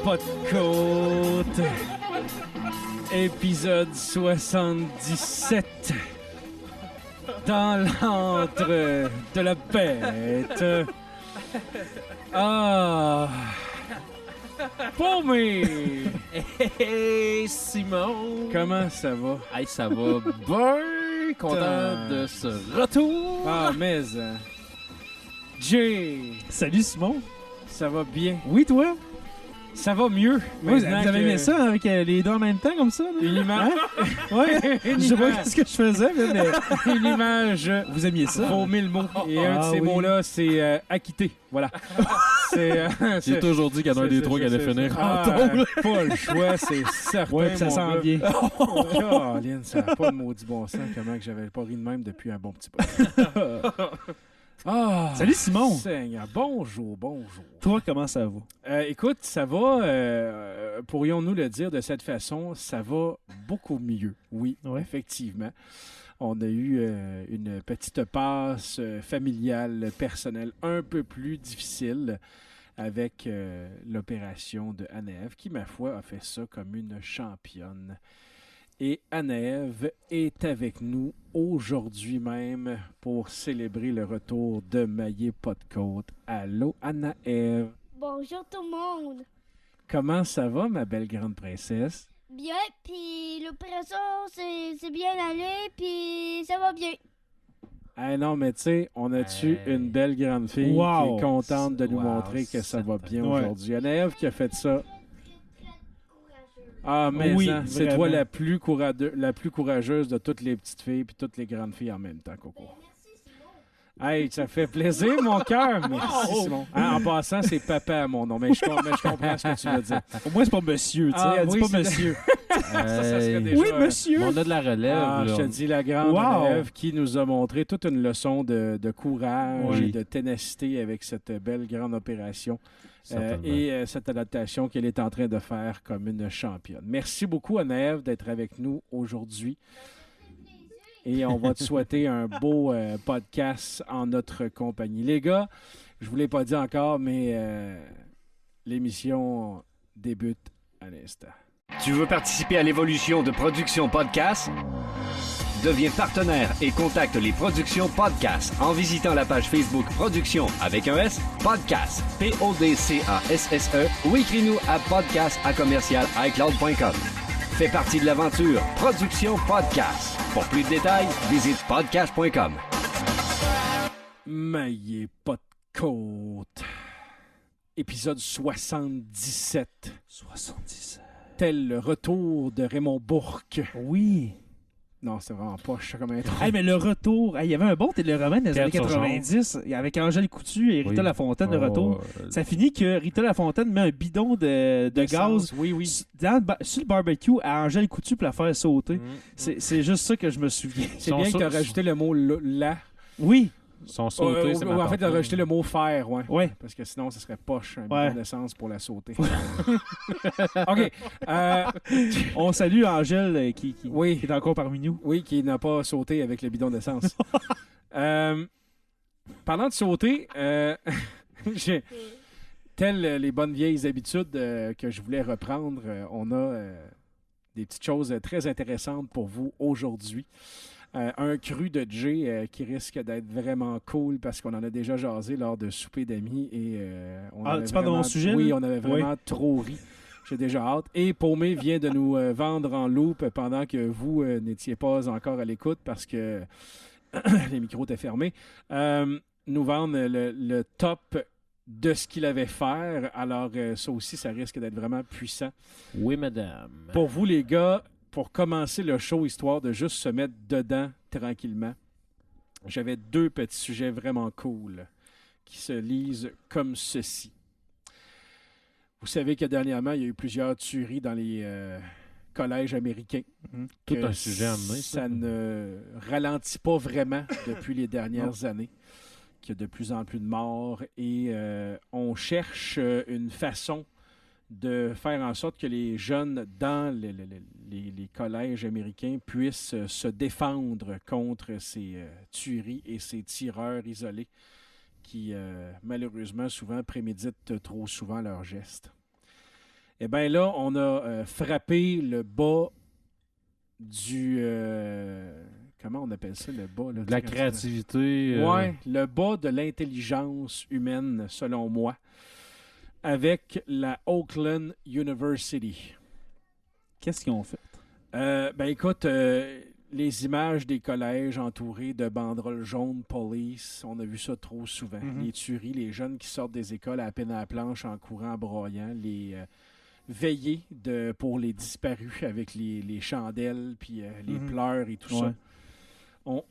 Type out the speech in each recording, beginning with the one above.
Pas de côte. Épisode 77. Dans l'antre de la bête. Ah. Paumé. Hey, Simon. Comment ça va? Hey, ça va bien. Content de ce retour. Ah, mais... Jay. Salut Simon. Ça va bien? Oui, toi? Ça va mieux. Oui, vous avez aimé ça avec les deux en même temps, comme ça? Là? Une image. Hein? Ouais. Je sais pas ce que je faisais, mais une image. Vous aimiez ça? Vaut 1000 mots. Et un de ces mots-là, c'est acquitté. Voilà. J'ai toujours dit qu'il y en a un des trois qui allait finir en tôle. Pas le choix, c'est certain. Ouais, ça sent bien. Caroline, ça n'a pas de maudit bon sens. Comment que j'avais pas ri de même depuis un bon petit peu. Ah, salut Simon. Seigneur. Bonjour. Toi, comment ça va? Écoute, ça va, pourrions-nous le dire de cette façon, ça va beaucoup mieux. Oui, ouais. Effectivement. On a eu une petite passe familiale, personnelle, un peu plus difficile avec l'opération de Anne-Ève, qui, ma foi, a fait ça comme une championne. Et Anne-Ève est avec nous aujourd'hui même pour célébrer le retour de Maillé Pas de Côte. Allô, Anne-Ève. Bonjour tout le monde. Comment ça va, ma belle grande princesse? Bien, puis l'opération, c'est bien allé, puis ça va bien. Ah non, mais tu sais, on a-tu une belle grande fille qui est contente de nous montrer que ça va bien aujourd'hui. Anne-Ève qui a fait ça. Ah, mais oui, c'est toi la plus courageuse de toutes les petites filles puis toutes les grandes filles en même temps, Coco. Hey, ça fait plaisir, mon cœur. Merci, Simon. Hein, en passant, c'est papa à mon nom, mais je comprends ce que tu veux dire. Au moins, c'est pas monsieur, tu sais. Elle dit pas monsieur. Ça serait déjà... Oui, monsieur. On a de la relève. Je te dis, la grande relève qui nous a montré toute une leçon de courage et de ténacité avec cette belle grande opération. Et cette adaptation qu'elle est en train de faire comme une championne. Merci beaucoup, Anne-Ève, d'être avec nous aujourd'hui. Et on va te souhaiter un beau podcast en notre compagnie. Les gars, je ne vous l'ai pas dit encore, mais l'émission débute à l'instant. Tu veux participer à l'évolution de Production Podcast? Deviens partenaire et contacte les Productions Podcast en visitant la page Facebook Productions avec un S, Podcast, P-O-D-C-A-S-S-E ou écris-nous à podcast@icloud.com. Fais partie de l'aventure Productions Podcast. Pour plus de détails, visite podcast.com. Maillé Pas de Côte. Épisode 77. 77. Tel le retour de Raymond Bourque. Oui. Non, c'est vraiment poche comme intro. Hey, mais le retour, il y avait un bon téléroman dans les années 90 avec Angèle Coutu et Rita Lafontaine de retour. Ça finit que Rita Lafontaine met un bidon de gaz sur le barbecue à Angèle Coutu pour la faire sauter. C'est juste ça que je me souviens. C'est bien que tu as rajouté le mot là. Oui. Sont sautés, c'est en fait, tu as rajouté le mot faire, ouais. Parce que sinon, ce serait poche, un bidon d'essence pour la sauter. OK. On salue Angèle qui est encore parmi nous. Oui, qui n'a pas sauté avec le bidon d'essence. Parlant de sauter, telles les bonnes vieilles habitudes que je voulais reprendre, on a des petites choses très intéressantes pour vous aujourd'hui. Un cru de Jay qui risque d'être vraiment cool parce qu'on en a déjà jasé lors de souper d'amis. Et, tu parles de mon sujet? Oui, on avait vraiment trop ri. J'ai déjà hâte. Et Paumé vient de nous vendre en loupe pendant que vous n'étiez pas encore à l'écoute parce que les micros étaient fermés. Nous vendre le top de ce qu'il avait fait. Alors, ça aussi, ça risque d'être vraiment puissant. Oui, madame. Pour vous, les gars, pour commencer le show, histoire de juste se mettre dedans tranquillement, j'avais 2 petits sujets vraiment cool qui se lisent comme ceci. Vous savez que dernièrement, il y a eu plusieurs tueries dans les collèges américains. Tout un sujet à amener. Ça ne ralentit pas vraiment depuis les dernières années. Qu'il y a de plus en plus de morts et on cherche une façon de faire en sorte que les jeunes dans les collèges américains puissent se défendre contre ces tueries et ces tireurs isolés qui, malheureusement, souvent préméditent trop souvent leurs gestes. Eh bien là, on a frappé le bas du... comment on appelle ça, le bas? Là, de la créativité. Oui, le bas de l'intelligence humaine, selon moi, avec la Oakland University. Qu'est-ce qu'ils ont fait? Ben écoute, les images des collèges entourés de banderoles jaunes police, on a vu ça trop souvent. Les tueries, les jeunes qui sortent des écoles à peine à la planche en courant, en broyant, les veillées pour les disparus avec les chandelles, puis les pleurs et tout ça.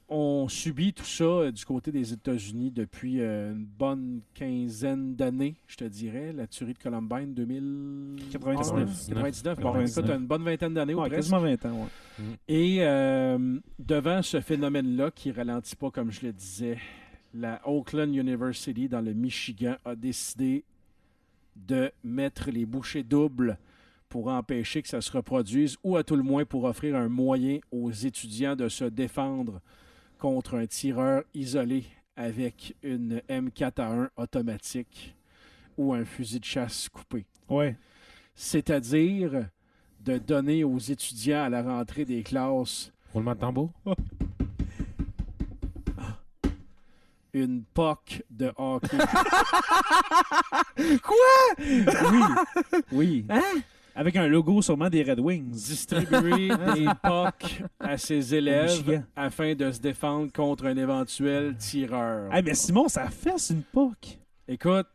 On subit tout ça du côté des États-Unis depuis une bonne quinzaine d'années, je te dirais. La tuerie de Columbine, 2099. Bon, écoute, une bonne vingtaine d'années. Quasiment 20 ans, Et devant ce phénomène-là, qui ne ralentit pas, comme je le disais, la Oakland University, dans le Michigan, a décidé de mettre les bouchées doubles pour empêcher que ça se reproduise ou à tout le moins pour offrir un moyen aux étudiants de se défendre contre un tireur isolé avec une M4A1 automatique ou un fusil de chasse coupé. Ouais. C'est-à-dire de donner aux étudiants à la rentrée des classes roulement de tambour. Une POC de hockey. Quoi? Oui. Hein? Avec un logo sûrement des Red Wings. Distribuer des POC à ses élèves afin de se défendre contre un éventuel tireur. Mais Simon, ça fesse une POC. Écoute,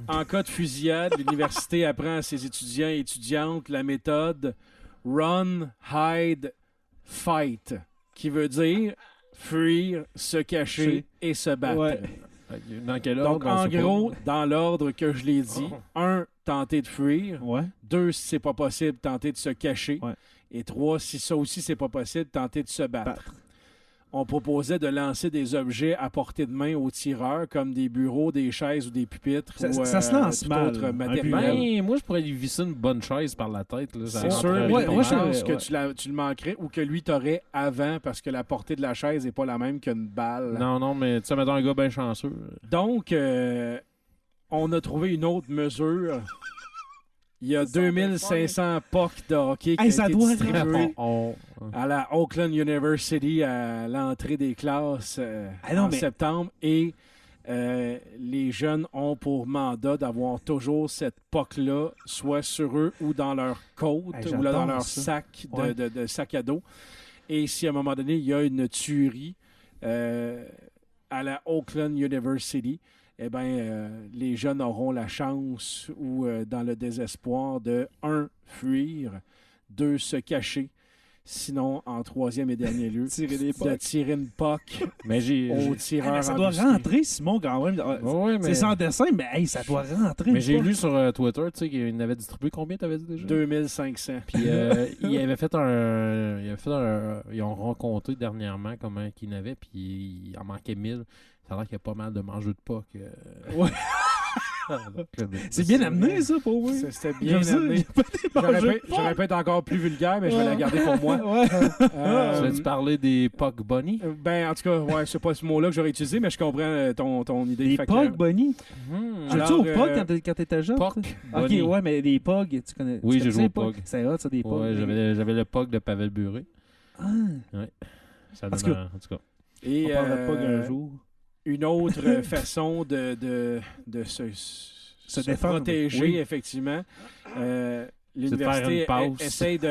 en cas de fusillade, l'université apprend à ses étudiants et étudiantes la méthode Run, Hide, Fight, qui veut dire fuir, se cacher et se battre. Ouais. Dans quel ordre? Donc, en gros, dans l'ordre que je l'ai dit, 1, tenter de fuir. 2, si c'est pas possible, tenter de se cacher. Et 3, si ça aussi c'est pas possible, tenter de se battre. On proposait de lancer des objets à portée de main aux tireurs, comme des bureaux, des chaises ou des pupitres. Ça se lance mal. Autre matériel. Moi, je pourrais lui visser une bonne chaise par la tête. Là, c'est sûr, mais moi, je pense que tu le manquerais ou que lui t'aurais avant parce que la portée de la chaise n'est pas la même qu'une balle. Non, mais tu sais, mettons un gars bien chanceux. Donc, on a trouvé une autre mesure. Il y a 2500 POC de hockey qui ont été distribués à la Oakland University à l'entrée des classes en septembre. Et les jeunes ont pour mandat d'avoir toujours cette POC-là, soit sur eux ou dans leur côte ou là, dans leur sac de sac à dos. Et si à un moment donné, il y a une tuerie à la Oakland University, eh bien, les jeunes auront la chance ou dans le désespoir de 1, fuir, 2, se cacher, sinon, en troisième et dernier lieu, de tirer une POC au tireur. Ça doit rentrer, Simon, quand même. C'est sans dessin, mais ça doit rentrer. Mais j'ai lu sur Twitter, tu sais, qu'il avait distribué combien, t'avais dit déjà? 2500. Puis il avait fait ils ont rencontré dernièrement comment qu'il n'avait, puis il en manquait 1000. Ça a l'air qu'il y a pas mal de mangeux de POC. Ouais. C'est bien amené, ça, pour moi. C'était bien amené. J'aurais pu être encore plus vulgaire, mais je vais la garder pour moi. Tu veux-tu parler des POC Bunny? Ben, en tout cas, c'est pas ce mot-là que j'aurais utilisé, mais je comprends ton idée. Les POC Bunny? Joues-tu au POC quand t'étais jeune? POC OK, ouais, mais les POG, tu connais? Oui, j'ai joué au POG. C'est hot, ça, des POG. Ouais, j'avais le POG de Pavel Bure. Ouais. Ça donne en tout cas. Et on parlera de POG un jour. Une autre façon de se protéger, effectivement. L'université essaye de...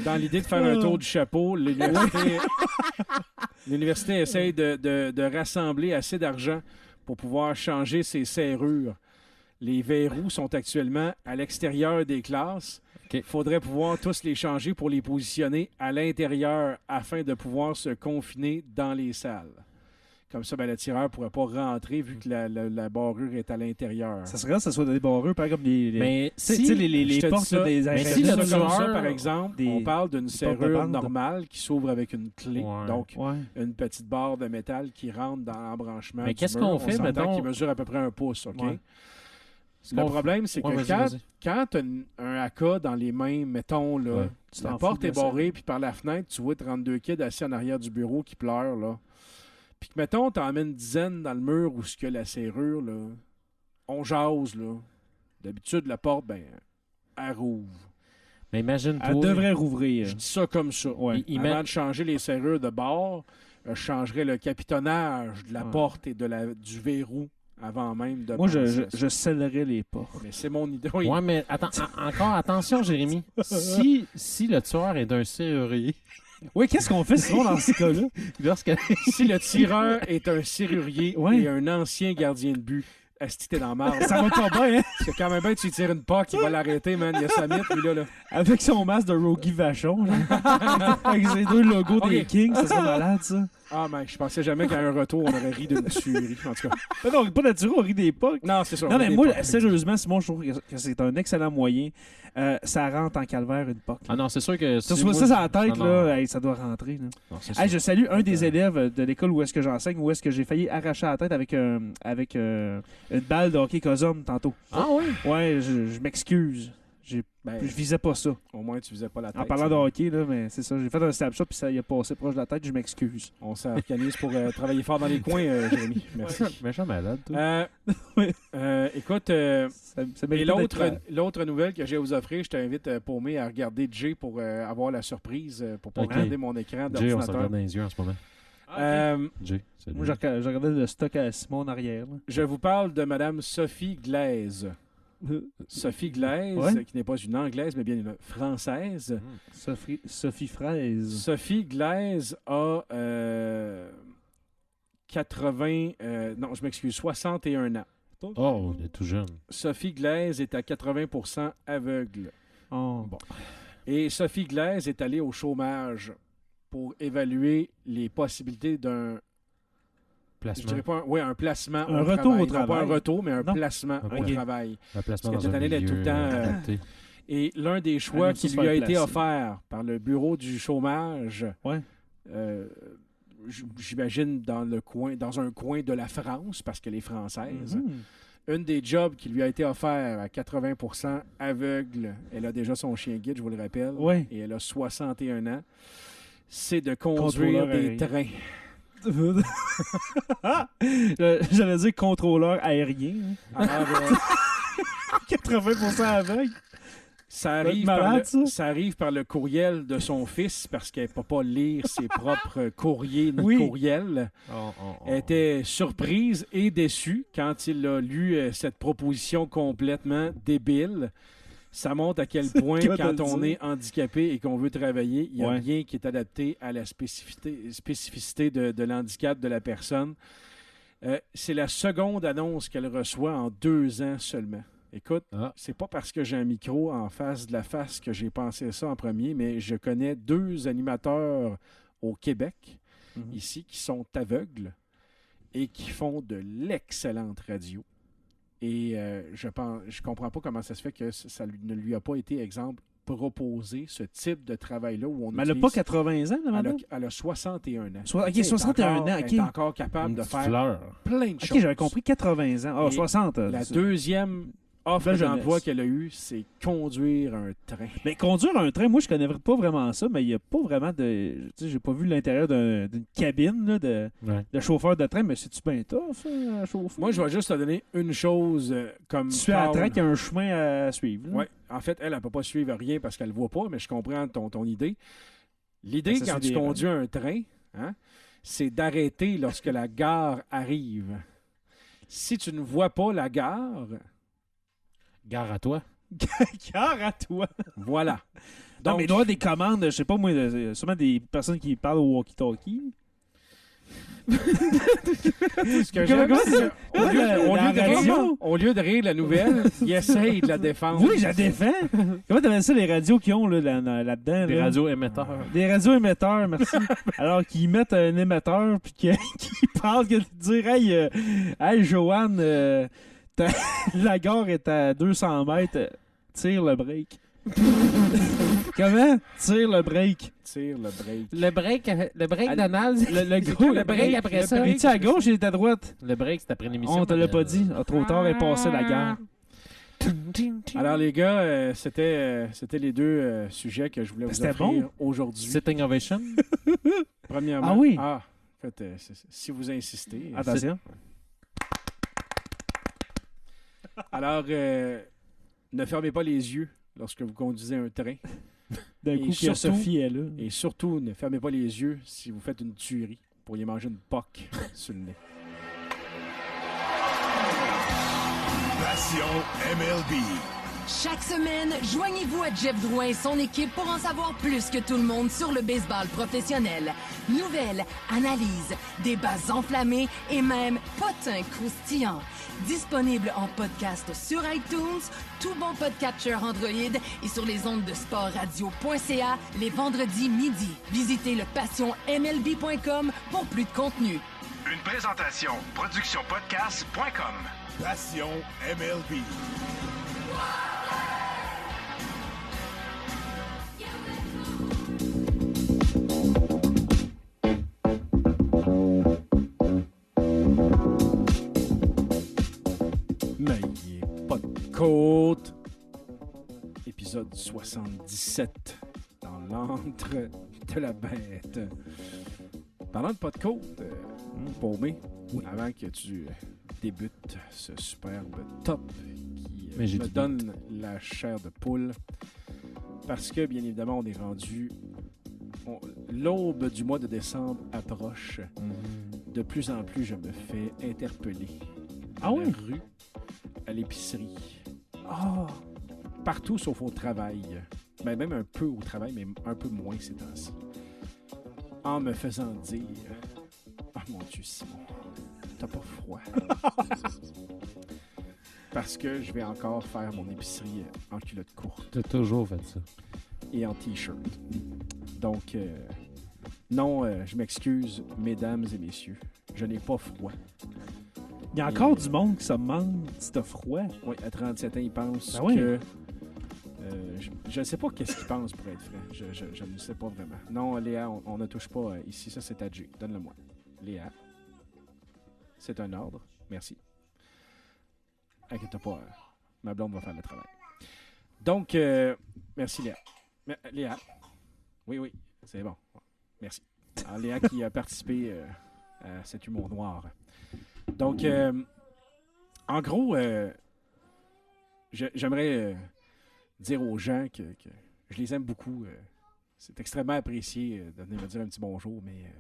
Dans l'idée de faire un tour du chapeau, l'université essaye de rassembler assez d'argent pour pouvoir changer ses serrures. Les verrous sont actuellement à l'extérieur des classes. Il faudrait pouvoir tous les changer pour les positionner à l'intérieur afin de pouvoir se confiner dans les salles. Comme ça, le tireur ne pourrait pas rentrer vu que la barrure est à l'intérieur. Ça serait que ce soit des barrures, par exemple mais les portes ça, des mais si le tueur, par exemple, on parle d'une serrure normale qui s'ouvre avec une clé. Ouais. Donc, une petite barre de métal qui rentre dans l'embranchement. Mais qu'est-ce qu'on fait maintenant? Qui mesure à peu près 1 pouce, OK? Ouais. Le problème, c'est que quand tu as un AK dans les mains, mettons, là, la porte est barrée, puis par la fenêtre, tu vois 32 kids assis en arrière du bureau qui pleurent, là. Puis que, mettons, tu en mets une dizaine dans le mur où ce que la serrure, là, on jase, là. D'habitude, la porte, elle rouvre. Mais imagine-toi... Elle devrait rouvrir. Je dis ça comme ça. Ouais. Avant de changer les serrures de bord, je changerais le capitonnage de la porte et du verrou. Avant même de Moi, je scellerais les portes. Mais c'est mon idée. Oui, mais encore attention, Jérémy. Si le tueur est d'un serrurier... Oui, qu'est-ce qu'on fait sinon dans ce cas-là? Si le tireur est un serrurier et un ancien gardien de but, asti t'es dans la marde. Ça va pas bien, hein? Parce que quand même bien, tu lui tires une POC, il va l'arrêter, man. Il y a sa mythe, lui, là. Avec son masque de Rogie Vachon, là. Avec ses 2 logos des Kings, ça serait malade, ça. Ah, mais je pensais jamais qu'à un retour, on aurait ri d'une tuerie, en tout cas. Non, pas naturel, on rit des POC. Non, c'est ça. Non, mais moi, sérieusement, Simon, je trouve que c'est un excellent moyen. Ça rentre en calvaire, une POC. Ah non, c'est sûr que... Tu reçois ça sur la tête, là, hey, ça doit rentrer. Là. Non, je salue un des élèves de l'école où est-ce que j'enseigne, où est-ce que j'ai failli arracher la tête avec une balle de hockey Cosum tantôt. Ah oui? Ouais, je m'excuse. Je visais pas ça. Au moins, tu visais pas la tête. En parlant de hockey, là, mais c'est ça. J'ai fait un stab shot puis ça y a passé proche de la tête. Je m'excuse. On s'organise pour travailler fort dans les coins, Jérémy. Merci. Méchant malade, toi. Écoute, et l'autre nouvelle que j'ai à vous offrir, je t'invite, Paumé, à regarder Jay pour avoir la surprise, pour pas regarder mon écran d'ordinateur. Jay, on se regarde dans les yeux en ce moment. Jay, moi, je regardais le stock à Simon en arrière. Là. Je vous parle de Mme Sophie Glaise. Sophie Glaise, qui n'est pas une Anglaise, mais bien une Française. Sophie Fraise. Sophie Glaise a 61 ans. Oh, elle est tout jeune. Sophie Glaise est à 80% aveugle. Oh. Bon. Et Sophie Glaise est allée au chômage pour évaluer les possibilités d'un... Placement. Je dirais pas un placement un retour au travail. Pas un retour, mais un placement au travail. Un placement dans cette année, elle est tout le temps... et l'un des choix qui lui a été offert par le bureau du chômage, j'imagine dans un coin de la France, parce qu'elle est française, une des jobs qui lui a été offert à 80% aveugle, elle a déjà son chien guide, je vous le rappelle, et elle a 61 ans, c'est de conduire des trains. J'allais dire contrôleur aérien. 80% aveugle. Ça arrive par le courriel de son fils parce qu'elle ne peut pas lire ses propres courriers ni courriels. Elle était surprise et déçue quand il a lu cette proposition complètement débile. Ça montre à quel point, quand on est handicapé et qu'on veut travailler, il n'y a rien qui est adapté à la spécificité de l'handicap de la personne. C'est la seconde annonce qu'elle reçoit en 2 ans seulement. Écoute, c'est pas parce que j'ai un micro en face de la face que j'ai pensé ça en premier, mais je connais 2 animateurs au Québec, ici, qui sont aveugles et qui font de l'excellente radio. Et je comprends pas comment ça se fait que ça ne lui a pas été, exemple, proposé ce type de travail-là où on mais elle n'a pas 80 ans, la madame? Elle a 61 ans. OK, 61 ans. Elle est encore capable de faire plein de choses. OK, j'avais compris 80 ans. 60. La deuxième offre d'emploi qu'elle a eue, c'est conduire un train. Mais conduire un train, moi, je connais pas vraiment ça, mais il n'y a pas vraiment de... Tu sais, j'ai pas vu l'intérieur d'une cabine là, de chauffeur de train, mais c'est-tu bien tough, à chauffer? Moi, je vais juste te donner une chose comme... Tu suis à la train qu'il y a un chemin à suivre. Oui. En fait, elle ne peut pas suivre rien parce qu'elle ne voit pas, mais je comprends ton idée. L'idée, quand tu conduis un train, c'est d'arrêter lorsque la gare arrive. Si tu ne vois pas la gare... Gare à toi. Gare à toi. Voilà. Donc, non, mais il doit y avoir des commandes, je sais pas moi, sûrement des personnes qui parlent au walkie-talkie. Ce que j'aime, c'est qu'au lieu de rire de la nouvelle, il essaye de la défendre. Oui, je la défends. Comment t'appelles ça, les radios qu'ils ont là-dedans? Des radios émetteurs. Des radios émetteurs, merci. Alors qu'ils mettent un émetteur puis qu'ils parlent de dire Hey Joanne, la gare est à 200 mètres, tire le break. Comment? Tire le break. Tire le break. Le break Donald. Le break après ça. Es-tu à gauche ou es-tu à droite? Le break, c'est après l'émission. On te l'a pas dit. Trop tard est passé la gare. Alors les gars, c'était les deux sujets que je voulais vous offrir aujourd'hui. Sitting Ovation. Premièrement. Ah oui. En fait, si vous insistez. Attention. Alors, ne fermez pas les yeux lorsque vous conduisez un train. D'un coup, Sophie est là. Et surtout, ne fermez pas les yeux si vous faites une tuerie. Vous pourriez manger une poque sur le nez. Passion MLB. Chaque semaine, joignez-vous à Jeff Drouin et son équipe pour en savoir plus que tout le monde sur le baseball professionnel. Nouvelles, analyses, débats enflammés et même potins croustillants. Disponible en podcast sur iTunes, tout bon podcatcher Android et sur les ondes de sportradio.ca les vendredis midi. Visitez le passionmlb.com pour plus de contenu. Une présentation productionpodcast.com. Passion MLB. Mais il est pas de côte. Épisode 77 dans l'antre de la bête. Parlant de pas de côte, Paumé, avant que tu débutes ce superbe top qui me donne la chair de poule, parce que bien évidemment on est rendu, l'aube du mois de décembre approche. De plus en plus je me fais interpeller à la rue, à l'épicerie, partout sauf au travail, ben, même un peu au travail mais un peu moins ces temps-ci, en me faisant dire « Oh mon Dieu Simon, t'as pas froid? » Parce que je vais encore faire mon épicerie en culotte courte. T'as toujours fait ça. Et en t-shirt. Donc, non, je m'excuse, mesdames et messieurs, je n'ai pas froid. Il y a encore du monde qui se demande si t'as froid. Oui, à 37 ans, ils pensent que... je ne sais pas qu'est-ce qu'ils pensent pour être frais. Je ne sais pas vraiment. Non, Léa, on ne touche pas ici. Ça, c'est à Jay. Donne-le-moi. Léa, c'est un ordre. Merci. Inquiète pas, ma blonde va faire le travail. Donc, merci Léa. Léa, oui, c'est bon. Merci. Alors, Léa qui a participé à cet humour noir. Donc, en gros, j'aimerais dire aux gens que je les aime beaucoup. C'est extrêmement apprécié de venir me dire un petit bonjour, mais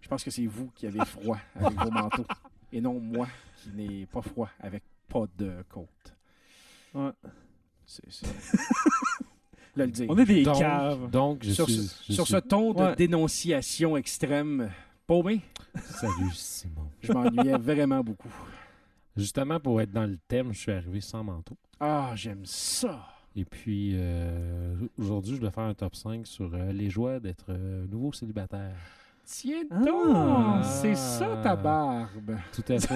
je pense que c'est vous qui avez froid avec vos manteaux et non moi qui n'ai pas froid avec pas de côte. Ouais. C'est... le dire. On est des caves. Donc, sur ce ton de dénonciation extrême, Paumé. Salut Simon. Je m'ennuyais vraiment beaucoup. Justement, pour être dans le thème, je suis arrivé sans manteau. Ah, j'aime ça. Et puis, aujourd'hui, je vais faire un top 5 sur les joies d'être nouveau célibataire. Tiens donc, c'est ça ta barbe. Tout à fait.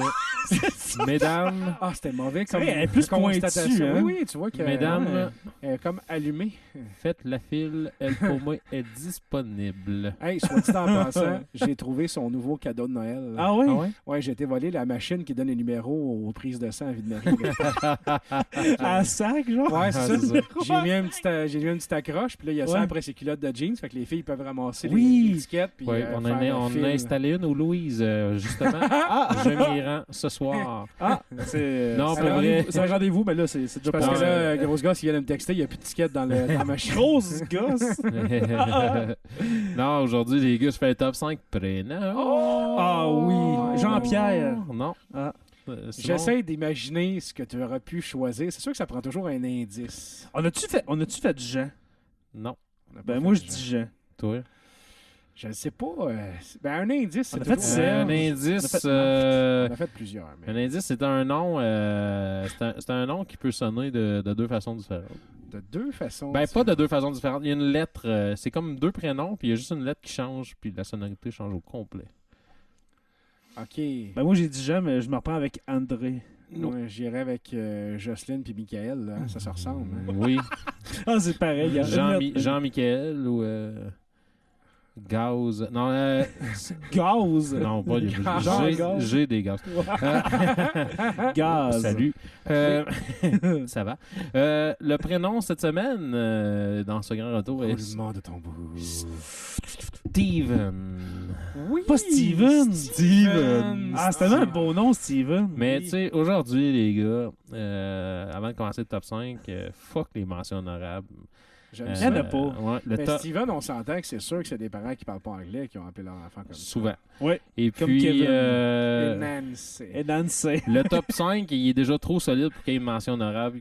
Mesdames. Ah, c'était mauvais comme elle est plus constatation. hein? Oui, tu vois que mesdames, elle est comme allumée. Faites la file, elle pour moi est disponible. Hey, soit dit en passant, j'ai trouvé son nouveau cadeau de Noël. Ah oui? Ouais, j'ai été volé la machine qui donne les numéros aux prises de sang à Ville-Marie. À sac, genre? Ouais, c'est ça. J'ai mis une petite accroche, puis là, il y a ça après ses culottes de jeans, fait que les filles peuvent ramasser les étiquettes. Puis, on a installé une où Louise, justement. Je m'y rends ce soir. C'est non, pour vrai. C'est un rendez-vous, mais là, c'est déjà parce que là, grosse gosse, il vient de me texter, il n'y a plus d'étiquette dans la machine. Grosse gosse! Non, aujourd'hui, les gars, je fais un top 5 prénom. Ah oui! Jean-Pierre! Non. J'essaie d'imaginer ce que tu aurais pu choisir. C'est sûr que ça prend toujours un indice. On a-tu fait Jean? Non. Ben moi, je dis Jean. Toi? Je ne sais pas. Un indice, c'est On a fait toujours... Serge. Un indice... On a fait plusieurs. Mais... Un indice, c'est un nom... c'est un nom qui peut sonner de deux façons différentes. De deux façons. Pas de deux façons différentes. Il y a une lettre... c'est comme deux prénoms, puis il y a juste une lettre qui change, puis la sonorité change au complet. OK. Moi, j'ai dit Jean, mais je me reprends avec André. Ouais, j'irais avec Jocelyne puis Michael. Là. Ça se ressemble. Hein? Oui. C'est pareil. Jean-Michel ou... Gaz. Non, Gaz. Non, pas du Gaz. J'ai des gaz. Gaz. Salut. Ça va. Le prénom cette semaine, dans ce grand retour, est Roulement de tambour. Steven. Oui. Pas Steven. Steven. C'est tellement un beau nom, Steven. Mais tu sais, aujourd'hui, les gars, avant de commencer le top 5, fuck les mentions honorables. J'aime Il n'y ça. en a pas. Ouais, Mais Steven, on s'entend que c'est sûr que c'est des parents qui parlent pas anglais qui ont appelé leur enfant comme ça. Souvent. Oui. Et Comme puis, Kevin. Et Nancy. Et Nancy. le top 5, il est déjà trop solide pour qu'il y ait une mention honorable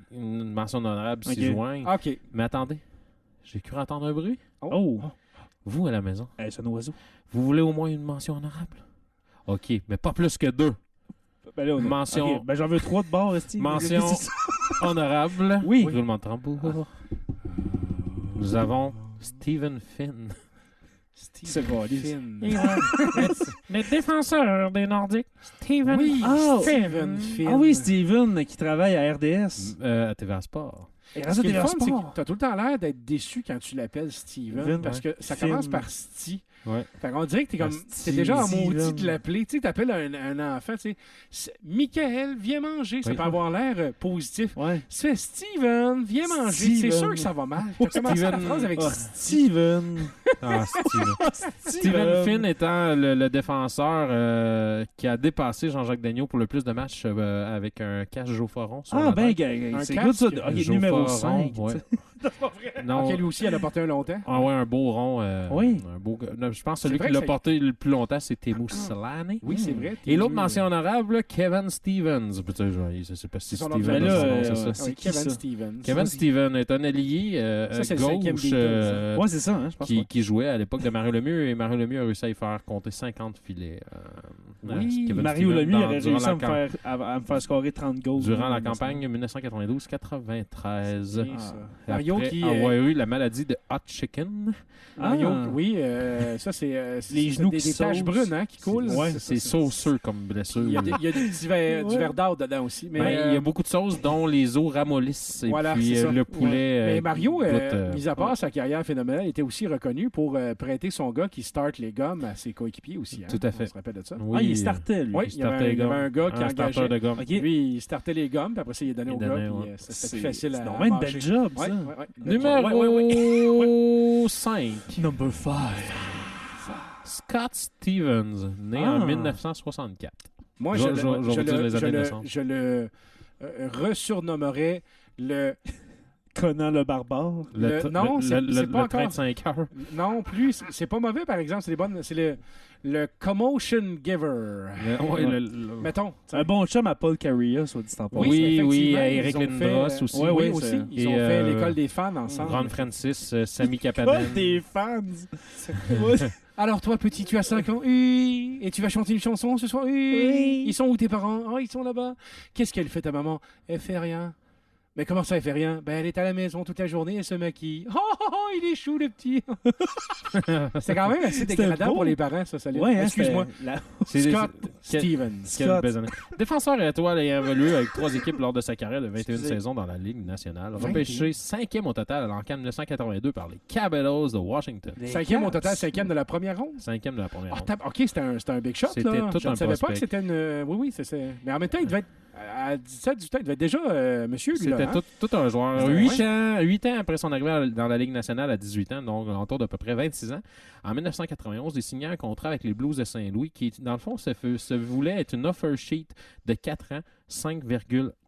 s'y Ok. joigne. OK. Mais attendez, j'ai cru entendre un bruit. Oh. Vous, à la maison, C'est un oiseau. vous voulez au moins une mention honorable? OK, mais pas plus que 2. Là, Mention- Ok, j'en veux 3 de bord, Steve. Mention honorable. Oui. Roulement de tambour. Nous avons Stephen Finn. C'est bon, Finn. Le défenseur des Nordiques. Stephen Oui, Oh. Steven Finn. Ah oui, Steven qui travaille à RDS. à TVA Sport. Et Ce qui est le TVA fun, c'est que Sport. tu as tout le temps l'air d'être déçu quand tu l'appelles Steven, Steven, parce que ça Finn. commence par Sti. Ouais. Fait qu'on dirait que t'es Asti, déjà en maudit Steven. de l'appeler. Tu sais, t'appelles un enfant, tu sais, Michael, viens manger. Ça Oui. peut avoir l'air positif. Ouais. Tu fais Steven, viens manger. Steven. C'est sûr que ça va mal. Tu as commencé la phrase avec Steven. Ah, Stephen Finn étant le défenseur qui a dépassé Jean-Jacques Daigneault pour le plus de matchs avec un cache Joe-Foron. sur la tête. c'est casque. good ça. Ok, Joe numéro Foron, 5. ouais. Non, Ok, lui aussi, elle a porté un longtemps. ah ouais, un beau rond. Oui. Un beau, non, je pense que C'est celui vrai qui que l'a porté le plus longtemps, c'est Teemu Selanne. Oui, c'est vrai. Et l'autre mention honorable, là, Kevin Stevens. Peut-être, je sais pas si C'est son Steven, nom de famille. c'est ça. c'est qui, Kevin ça? Stevens. Kevin Stevens est un allié Ça, c'est le cinquième gauche Beatles, Ouais, c'est ça, hein, je pense. qui jouait à l'époque de Mario Lemieux et Mario Lemieux a réussi à y faire compter 50 filets. Oui, Kevin Mario Stevens Lemieux aurait durant réussi la à me faire scorer 30 goals. durant la campagne 1992-93. Bien, ça. Ah. Mario Après qui. avoir eu la maladie de Hot Chicken. Mario, Ah. oui, ça c'est Les genoux des qui taches saucent. brunes hein, qui coulent. Ouais. C'est sauceux comme blessure. Il y a, il y a du verre d'or dedans aussi. Mais, Ben, il y a beaucoup de sauces dont les os ramollissent et voilà, puis c'est ça. le poulet. Mais Mario, goûte, mis à part sa carrière phénoménale, était aussi reconnu pour prêter son gars qui start les gommes à ses coéquipiers aussi. Hein. Tout à fait. On se rappelle de ça. Oui, il startait, lui. Oui, il y avait un gars qui starter engageait. de gomme. Ok. Lui, il startait les gommes, puis après ça, il les donnait Il au gars. donnait, Puis ouais. c'était plus facile à. C'est vraiment une belle job, Ouais, ça. ouais, ouais. Numéro 5. Number 5. Scott Stevens, né en 1964. Moi, Je vais vous dire les années de je naissance. le resurnommerais le. Conan le barbare. Non, c'est pas le train de encore. 5 heures. Non plus, c'est pas mauvais par exemple, c'est des bonnes. C'est le Commotion Giver. Mettons. C'est un bon chum à Paul Carrier, soit dit en passant. Oui, effectivement, à ils Eric ont Lindros fait, aussi. Oui, Oui, aussi. c'est- Ils ont et, fait l'école des fans ensemble. Ron Francis, Sami Kapanen. Des fans. Alors toi, petit, tu as 5 ans. Oui. Et tu vas chanter une chanson ce soir. Oui. Ils sont où tes parents? Oh, ils sont là-bas. Qu'est-ce qu'elle fait ta maman? Elle fait rien. Mais comment ça, elle fait rien? Ben, elle est à la maison toute la journée, elle se maquille. Oh, oh, oh, il est chou, le petit. C'est quand même assez dégradant beau. pour les parents, ça. Ouais, hein, Excuse-moi. c'était Scott Quel- Stevens. Quelle belle année. Défenseur étoile ayant évolué avec 3 équipes lors de sa carrière de 21 Excusez. saisons dans la Ligue nationale. 21. Repêché 5e au total à l'encan 1982 par les Capitals de Washington. 5e au total, 5e de la première ronde. 5e de la première Ah, ronde. OK, c'était un big shot, C'était là. tout Je un ne savais pas prospect. que c'était une... Oui, c'est... Mais en même temps, il devait être... À 17, 18 ans, il devait être déjà monsieur, lui, là. C'était Hein? tout un joueur. Ouais. 8 ans après son arrivée dans la Ligue nationale à 18 ans, donc autour d'à peu près 26 ans, en 1991, il signait un contrat avec les Blues de Saint-Louis qui, dans le fond, se voulait être une offer sheet de 4 ans,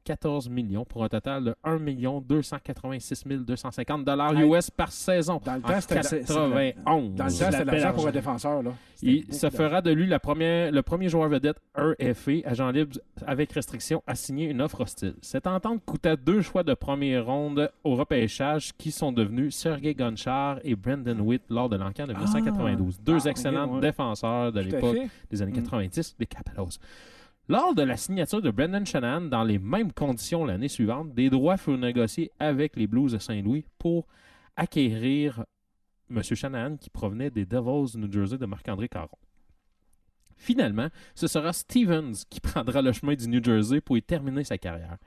14 millions pour un total de 1 286 250 $ par saison. Dans le temps, c'était 91. Dans le temps, c'était l'argent pour un défenseur. Là. Ça fera de lui le premier joueur vedette RFA, agent libre avec restriction, à signer une offre hostile. Cette entente coûtait 2 choix de première ronde au repêchage qui sont devenus Sergei Gonchar et Brendan Witt lors de l'encan de 1992. Deux excellents défenseurs de l'époque des années 90 des Capitals. Lors de la signature de Brendan Shanahan, dans les mêmes conditions l'année suivante, des droits furent négociés avec les Blues de Saint-Louis pour acquérir M. Shanahan qui provenait des Devils du New Jersey de Marc-André Caron. Finalement, ce sera Stevens qui prendra le chemin du New Jersey pour y terminer sa carrière.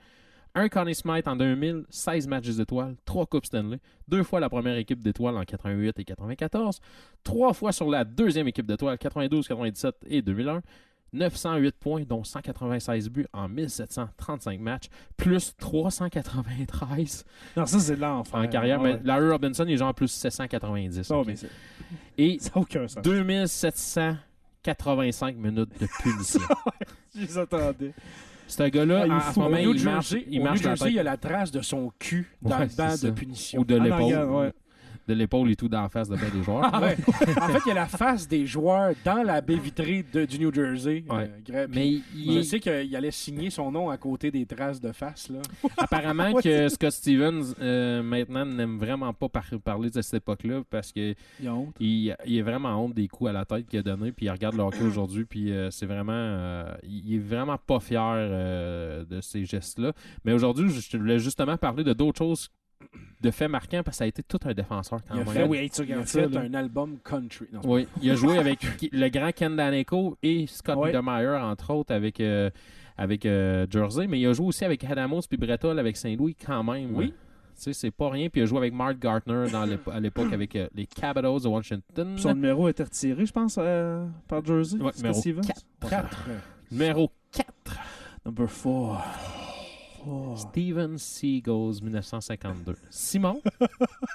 Un Conn Smythe en 2000, 16 matchs d'étoiles, 3 Coupes Stanley, 2 fois la première équipe d'étoiles en 88 et 94, 3 fois sur la deuxième équipe d'étoiles, 92, 97 et 2001, 908 points, dont 196 buts en 1735 matchs, plus 393 non, ça, c'est l'enfer. en carrière. Mais Larry Robinson, il est genre plus 790. Oh, okay. Et ça n'a aucun sens. 2785 minutes de punition. Je les attendais. Ce gars-là, en ce moment, il marche la tête. Il y a la trace de son cul dans le banc de punition. Ou de l'épaule. De l'épaule et tout dans la face de bien des joueurs. En fait, il y a la face des joueurs dans la baie vitrée du New Jersey. Mais je sais qu'il allait signer son nom à côté des traces de face. Là. Apparemment que Scott Stevens, maintenant, n'aime vraiment pas parler de cette époque-là parce qu'il est vraiment honte des coups à la tête qu'il a donné. Puis il regarde le hockey aujourd'hui. Puis c'est vraiment... il est vraiment pas fier de ces gestes-là. Mais aujourd'hui, je voulais justement parler de d'autres choses de fait marquant parce que ça a été tout un défenseur quand même. Il a fait un album country. Non, oui, il a joué avec le grand Ken Daneyko et Scott Niedermayer, entre autres, avec Jersey, mais il a joué aussi avec Adamos puis Bretol avec Saint-Louis quand même. Oui. Tu sais, c'est pas rien. Puis il a joué avec Mark Gartner à l'époque avec les Capitals de Washington. Son numéro a été retiré, je pense, par Jersey. Ouais, numéro 4. Numéro 4. Number 4. Steven Seagal, 1952. Simon,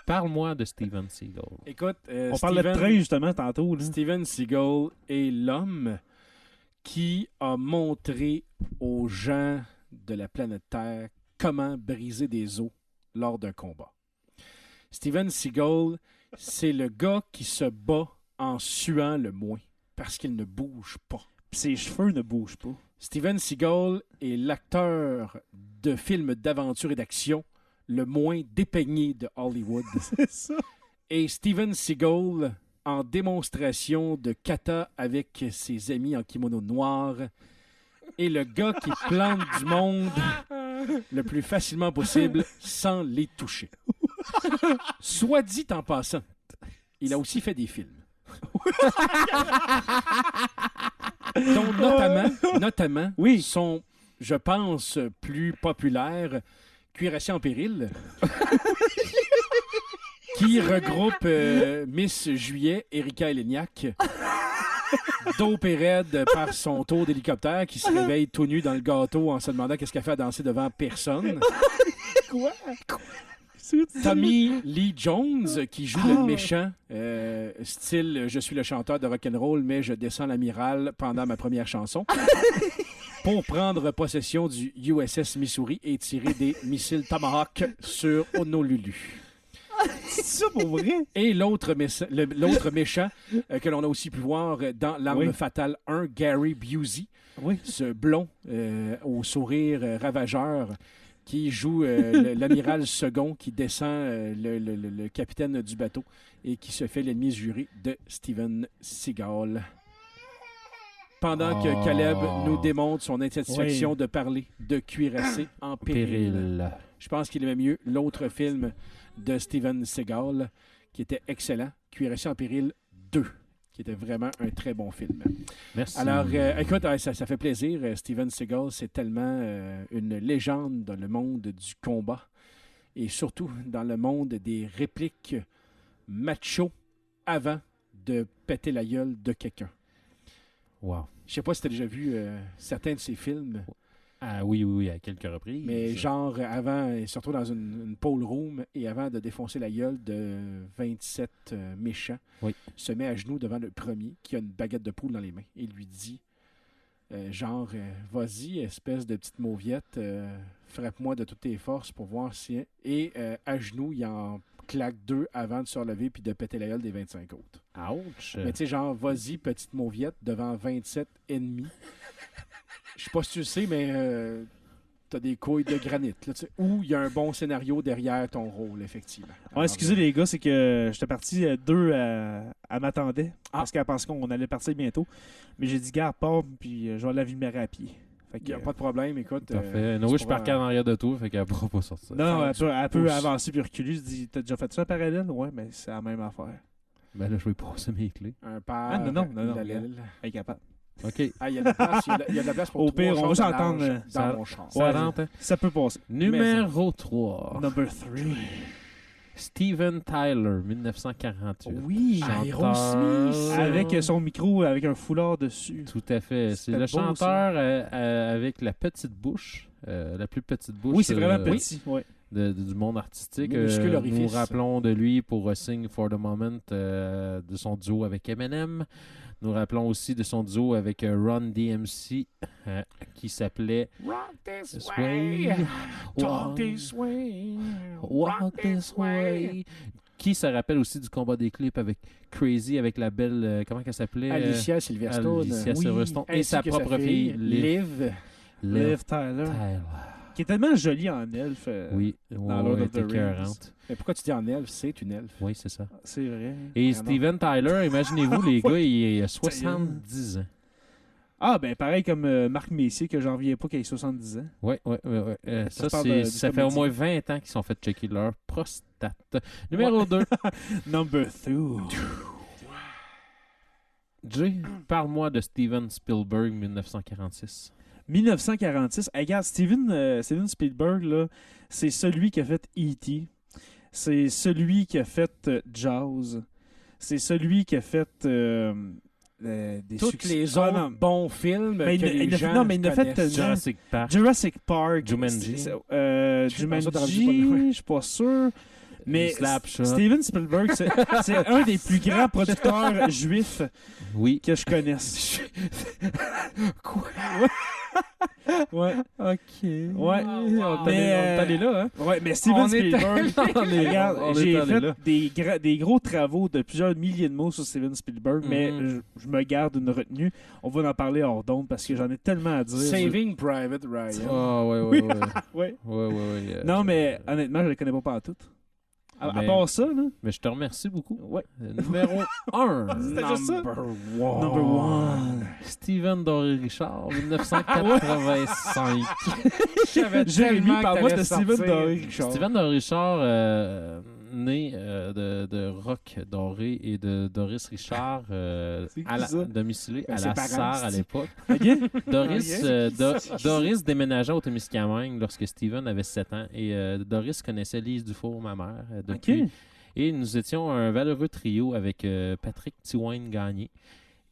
parle-moi de Steven Seagal. Écoute, on parlait de train justement tantôt. Là. Steven Seagal est l'homme qui a montré aux gens de la planète Terre comment briser des os lors d'un combat. Steven Seagal, c'est le gars qui se bat en suant le moins parce qu'il ne bouge pas. Puis ses cheveux ne bougent pas. Steven Seagal est l'acteur de films d'aventure et d'action le moins dépeigné de Hollywood. C'est ça. Et Steven Seagal, en démonstration de kata avec ses amis en kimono noir, est le gars qui plante du monde le plus facilement possible sans les toucher. Soit dit en passant, il a aussi fait des films. Donc, notamment son, je pense, plus populaire, Cuirassé en péril, qui regroupe Miss Juillet, Erika Eleniak, dopée raide par son tour d'hélicoptère, qui se réveille tout nu dans le gâteau en se demandant qu'est-ce qu'elle fait à danser devant personne. Quoi? Tommy Lee Jones, qui joue le méchant, style « Je suis le chanteur de rock'n'roll, mais je descends l'amiral pendant ma première chanson », pour prendre possession du USS Missouri et tirer des missiles Tomahawk sur Honolulu. C'est ça pour vrai? Et l'autre méchant que l'on a aussi pu voir dans L'Arme Fatale 1, Gary Busey, ce blond au sourire ravageur, qui joue l'amiral second qui descend le capitaine du bateau et qui se fait l'ennemi juré de Steven Seagal. Pendant que Caleb nous démontre son insatisfaction de parler de Cuirassé en péril. Je pense qu'il aimait mieux l'autre film de Steven Seagal qui était excellent, Cuirassé en péril 2. Qui était vraiment un très bon film. Merci. Alors, écoute, ça fait plaisir. Steven Seagal, c'est tellement une légende dans le monde du combat et surtout dans le monde des répliques macho avant de péter la gueule de quelqu'un. Wow. Je sais pas si tu as déjà vu certains de ses films. Ah oui, à quelques reprises. Mais genre, avant, il se retrouve dans une pole room et avant de défoncer la gueule de 27 méchants, se met à genoux devant le premier qui a une baguette de poule dans les mains et lui dit Vas-y, espèce de petite mauviette, frappe-moi de toutes tes forces pour voir si... Et à genoux, il en claque 2 avant de se relever puis de péter la gueule des 25 autres. Ouch! Mais tu sais, vas-y, petite mauviette, devant 27 ennemis. Je sais pas si tu le sais, mais t'as des couilles de granit. Là, ou il y a un bon scénario derrière ton rôle, effectivement. Alors, excusez les gars, c'est que j'étais parti 2 à m'attendait parce qu'elle pensait qu'on allait partir bientôt. Mais j'ai dit, gars, pars, puis je vais la Villemère à pied. Il n'y a pas de problème, écoute. Parfait. Je suis parqué en arrière de tout, fait qu'elle ne pourra pas sortir. Non, elle peut avancer puis reculer. Je dis, t'as déjà fait ça en parallèle? Ouais, mais c'est la même affaire. Ben là, je vais passer mes clés. Un pas. Non. Elle est capable. OK. Il y a de la place pour au pire, on va s'entendre dans mon char. Ça peut passer. Numéro 3. Number 3. Steven Tyler, 1948. Oui, chanteur. Avec son micro, avec un foulard dessus. Tout à fait. C'est le chanteur avec la petite bouche, la plus petite bouche. Oui, c'est vraiment petit. Ouais. Du monde artistique. Nous rappelons de lui pour Sing for the Moment, de son duo avec Eminem. Nous rappelons aussi de son duo avec Run DMC qui s'appelait Rock This Way, Talk This Way, Walk This Way. Qui se rappelle aussi du combat des clips avec Crazy, avec la belle, comment elle s'appelait? Alicia Silverstone. Silverstone. Et sa propre fille, Liv Tyler. Qui est tellement jolie en elfe. Oui, dans Lord of the Rings. Mais pourquoi tu dis en elfe? C'est une elfe. Oui, c'est ça. C'est vrai. Et Steven Tyler, imaginez-vous, les gars, il a 70 ans. Ah, ben pareil comme Marc Messier, que j'en reviens pas qu'il ait 70 ans. Oui. Ça fait au moins 20 ans qu'ils sont fait checker leur prostate. Numéro 2. Number 2. Jay, parle-moi de Steven Spielberg, 1946. 1946. Hey, regarde, Steven Spielberg, là, c'est celui qui a fait E.T. C'est celui qui a fait Jaws. C'est celui qui a fait des tous les autres bons films mais que les gens connaissent. Jurassic Park. Jumanji. Je suis pas sûr. Mais Slapshot. Steven Spielberg, c'est un des plus grands producteurs juifs que je connaisse. Quoi? Ouais. OK. Ouais. On est allé là, hein? Ouais, mais Steven Spielberg, j'ai fait des gros travaux de plusieurs milliers de mots sur Steven Spielberg, mais je me garde une retenue. On va en parler hors d'onde parce que j'en ai tellement à dire. Saving Private Ryan. Ah, ouais. Non, mais honnêtement, je le connais pas partout. À part ça, là. Mais je te remercie beaucoup. Ouais. Numéro 1. C'était juste ça. Number one. Steven Doré Richard, 1985. Jérémy, parle-moi de Steven Doré Richard. Steven Doré Richard, né de Roch Doré et de Doris Richard, domicilé à la Sarre à l'époque. Doris déménagea au Témiscamingue lorsque Steven avait 7 ans et Doris connaissait Lise Dufour, ma mère, depuis. Et nous étions un valeureux trio avec Patrick Thiouane-Gagné.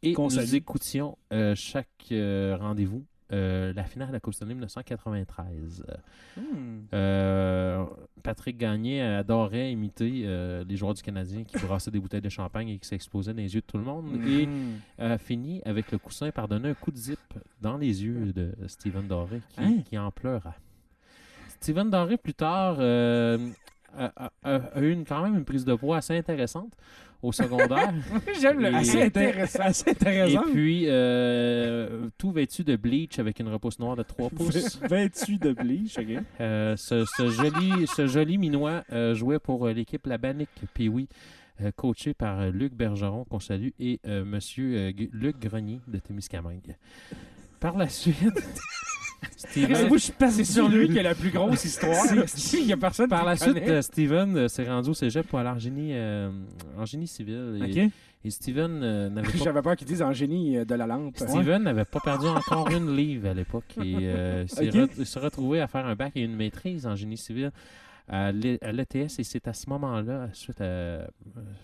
Et nous écoutions chaque rendez-vous la finale de la Coupe Stanley 1993. Patrick Gagné adorait imiter les joueurs du Canadien qui brassaient des bouteilles de champagne et qui s'explosaient dans les yeux de tout le monde. Et a fini avec le coussin par donner un coup de zip dans les yeux de Steven Doré qui en pleura. Steven Doré, plus tard, a eu quand même une prise de poids assez intéressante au secondaire. J'aime le assez intéressant. Et puis, tout vêtu de bleach avec une repousse noire de 3 pouces. Vêtu de bleach, OK. Ce joli minois jouait pour l'équipe Labanic Pee-Wee, coaché par Luc Bergeron, qu'on salue, et monsieur Luc Grenier de Témiscamingue. Par la suite... Steven, je suis passé sur lui qui a la plus grosse histoire. Il y a personne par la suite, Steven s'est rendu au cégep pour aller en génie civil. Et Steven n'avait pas... J'avais peur qu'ils disent en génie de la lampe. Steven n'avait pas perdu encore une livre à l'époque. Et il s'est retrouvé à faire un bac et une maîtrise en génie civil à l'ETS. Et c'est à ce moment-là, suite à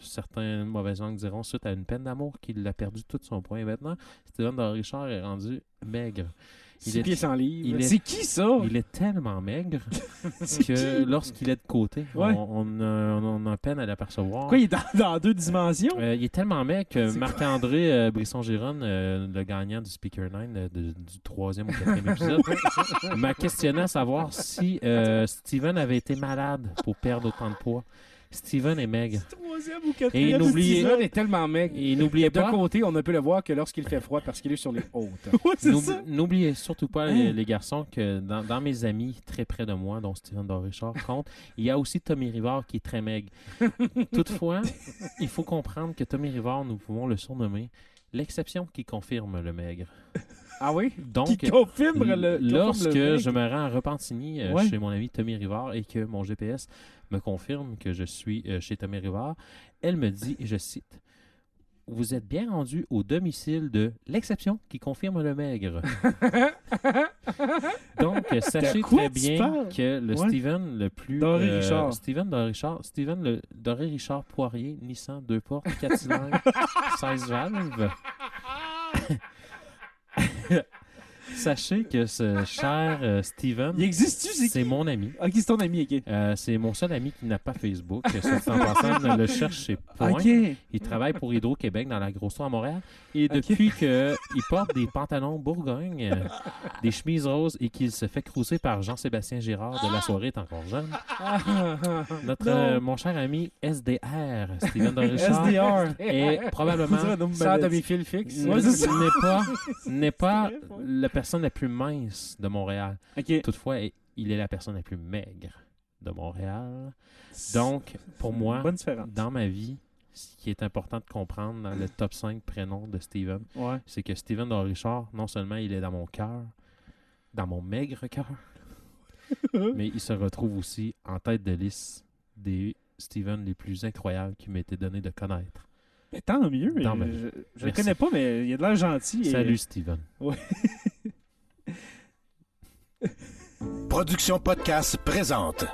certains mauvais angles diront, suite à une peine d'amour, qu'il a perdu tout son poids. Et maintenant, Steven Doré Richard est rendu maigre. 6 pieds 100 livres. C'est qui, ça? Il est tellement maigre que lorsqu'il est de côté, on a peine à l'apercevoir. Quoi, il est dans 2 dimensions? Il est tellement maigre que Marc-André Brisson-Giron, le gagnant du Speaker 9 du 3e ou 4e épisode, m'a questionné à savoir si Steven avait été malade pour perdre autant de poids. Steven est maigre. 3e ou 4e. Et Steven est tellement maigre. Et n'oubliez pas. De côté, on ne peut le voir que lorsqu'il fait froid parce qu'il est sur les hautes. N'oubliez surtout pas, les garçons, que dans mes amis très près de moi, dont Steven Richard compte, il y a aussi Tommy Rivard qui est très maigre. Toutefois, il faut comprendre que Tommy Rivard, nous pouvons le surnommer l'exception qui confirme le maigre. Ah oui? Donc, qui confirme lorsque le je me rends à Repentigny chez mon ami Tommy Rivard et que mon GPS me confirme que je suis chez Tommy Rivard, elle me dit, et je cite, « Vous êtes bien rendu au domicile de l'exception qui confirme le maigre. » Donc, sachez très bien que le Steven le plus... Steven Doré Richard Poirier, Nissan 2 portes, 4 cylindres, 16 valves. Sachez que ce cher Steven, il existe-tu? C'est mon ami. Ok, c'est ton ami, ok. C'est mon seul ami qui n'a pas Facebook. En passant, ne le cherche chez Point. Okay. Il travaille pour Hydro-Québec dans la grosse tour à Montréal. Et depuis qu'il porte des pantalons Bourgogne, des chemises roses et qu'il se fait crousser par Jean-Sébastien Girard de La Soirée est encore jeune, mon cher ami SDR, Steven Richard, est probablement sans domicile fixe. n'est pas la personne la plus mince de Montréal. Okay. Toutefois, il est la personne la plus maigre de Montréal. Donc, pour moi, dans ma vie, ce qui est important de comprendre dans le top 5 prénoms de Steven, c'est que Steven Richard, non seulement il est dans mon cœur, dans mon maigre cœur, mais il se retrouve aussi en tête de liste des Steven les plus incroyables qui m'étaient donné de connaître. Mais tant mieux. Je le connais pas, mais il a de l'air gentil. Salut, Steven. Ouais. Production Podcast présente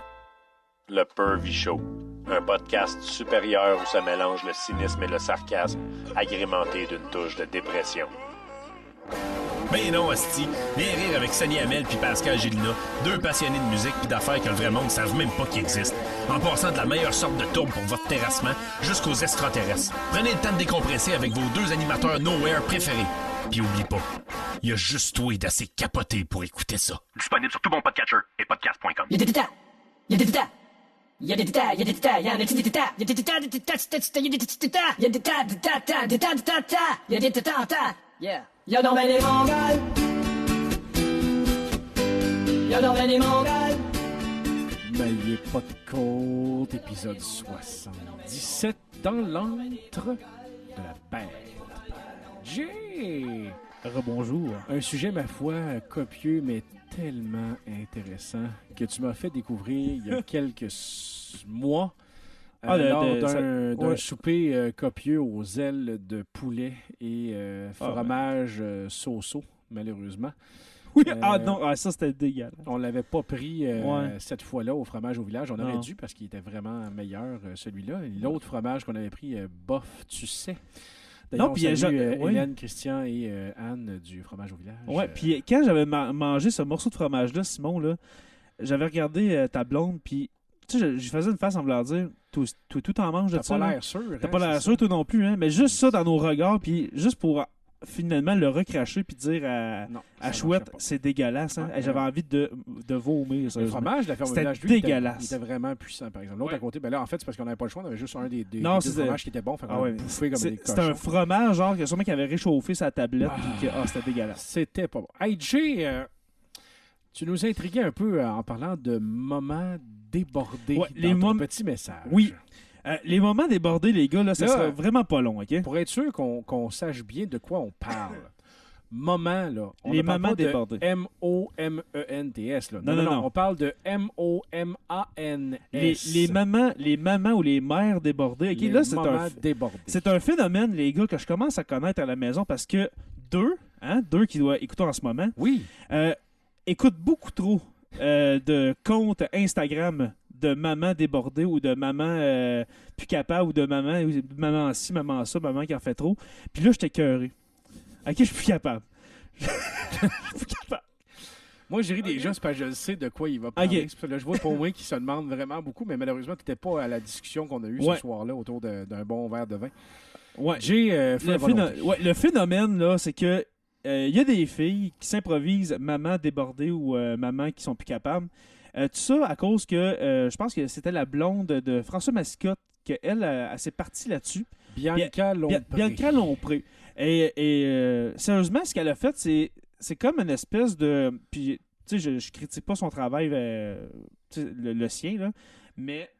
Le Pervy Show, un podcast supérieur où se mélange le cynisme et le sarcasme, agrémenté d'une touche de dépression. Ben non, asti. Viens rire avec Sonny Hamel puis Pascal Gélina, 2 passionnés de musique puis d'affaires que le vrai monde ne savent même pas qu'ils existent. En passant de la meilleure sorte de tourbe pour votre terrassement jusqu'aux extraterrestres. Prenez le temps de décompresser avec vos 2 animateurs Nowhere préférés. Puis oublie pas, il y a juste toi d'assez capoté pour écouter ça. Disponible sur tout bon podcatcher et podcast.com. Yeah. Y'a dans les Mongols. Y'a dans les Mongols. N'ayez pas de côte, épisode 77 dans l'antre de la bête. J'ai rebonjour. Un sujet, ma foi, copieux, mais tellement intéressant que tu m'as fait découvrir il y a quelques mois. Lors d'un souper copieux aux ailes de poulet et fromage so-so, malheureusement. Oui, non, ça c'était dégueulasse. On l'avait pas pris cette fois-là au fromage au village. On aurait dû parce qu'il était vraiment meilleur, celui-là. L'autre fromage qu'on avait pris, bof, tu sais. D'ailleurs, Hélène, Christian et Anne du fromage au village. Ouais, puis quand j'avais mangé ce morceau de fromage-là, Simon, là, j'avais regardé ta blonde, puis tu sais, je faisais une face en voulant dire tout en manges de ça. T'as pas l'air sûr. T'as pas l'air sûr, toi non plus, hein? Mais juste ça dans nos regards, puis juste pour finalement le recracher puis dire à Chouette, c'est dégueulasse. Hein? J'avais envie de vomir. Le fromage de la ferme village, lui, il était vraiment puissant, par exemple. L'autre à côté, ben là, en fait, c'est parce qu'on n'avait pas le choix. On avait juste un des fromages qui était bon. Bouffé comme des cochons. C'était un fromage, genre, qu'il y a sûrement qui avait réchauffé sa tablette. Puis c'était dégueulasse. C'était pas bon. Hey, Jay, tu nous intriguais un peu en parlant de moments débordés dans ton petit message. Oui. Les moments débordés, les gars, là, ça sera vraiment pas long, OK? Pour être sûr qu'on sache bien de quoi on parle. Moments, là. Les moments débordés. M-O-M-E-N-T-S, là. Non. On parle de M-O-M-A-N-S. Les mamans ou les mères débordées. OK, là, c'est un phénomène, les gars, que je commence à connaître à la maison parce que deux qui doivent écouter en ce moment, écoutent beaucoup trop de comptes Instagram de maman débordée ou de maman plus capable ou de maman ci, maman ça, maman qui en fait trop. Puis là, j'étais écœuré. OK, je suis plus capable. Je suis plus capable. Moi, j'ai ri déjà, c'est parce que je sais de quoi il va parler. Okay. Là, je vois pour moi qui se demande vraiment beaucoup, mais malheureusement, tu n'étais pas à la discussion qu'on a eue ce soir-là autour d'un bon verre de vin. Ouais. Le phénomène, là, c'est que il y a des filles qui s'improvisent maman débordée ou maman qui sont plus capables. Tout ça à cause que je pense que c'était la blonde de François Mascotte qu'elle s'est partie là-dessus. Bianca Lompré. Et sérieusement, ce qu'elle a fait, c'est comme une espèce de... Puis, tu sais, je critique pas son travail, le sien, là, mais...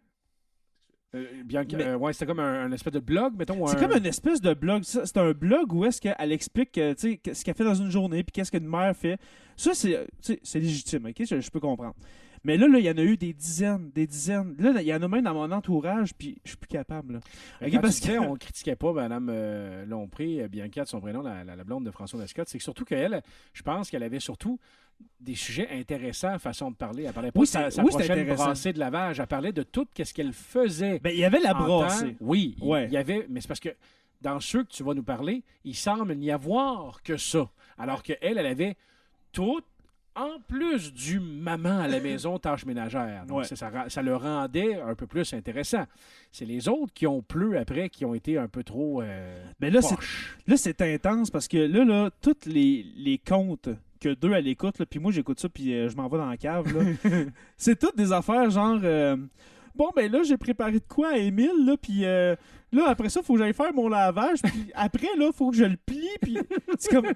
c'était comme un espèce de blog, mettons. C'est comme une espèce de blog. C'est un blog où est-ce qu'elle explique ce qu'elle fait dans une journée puis qu'est-ce qu'une mère fait. Ça, c'est légitime, OK? Je peux comprendre. Mais là, il y en a eu des dizaines. Là, il y en a même dans mon entourage, puis je suis plus capable. Là. Okay, parce qu'on ne critiquait pas Mme Lompré, Bianca de son prénom, la blonde de François Mascotte. C'est que surtout qu'elle, je pense qu'elle avait surtout des sujets intéressants, façon de parler. Elle parlait pas de sa prochaine brassée de lavage. Elle parlait de tout ce qu'elle faisait. Ben, il y avait la brassée. Oui, il y avait, mais c'est parce que dans ceux que tu vas nous parler, il semble n'y avoir que ça. Alors qu'elle avait tout. En plus du maman à la maison, tâches ménagères. Donc, ça le rendait un peu plus intéressant. C'est les autres qui ont plu après, qui ont été un peu trop mais là, c'est intense parce que là tous les comptes que deux à l'écoute, puis moi j'écoute ça, puis je m'en vais dans la cave. Là. C'est toutes des affaires genre... bon, ben là, j'ai préparé de quoi à Émile, là, puis là, après ça, il faut que j'aille faire mon lavage, puis après, là, il faut que je le plie, puis c'est comme...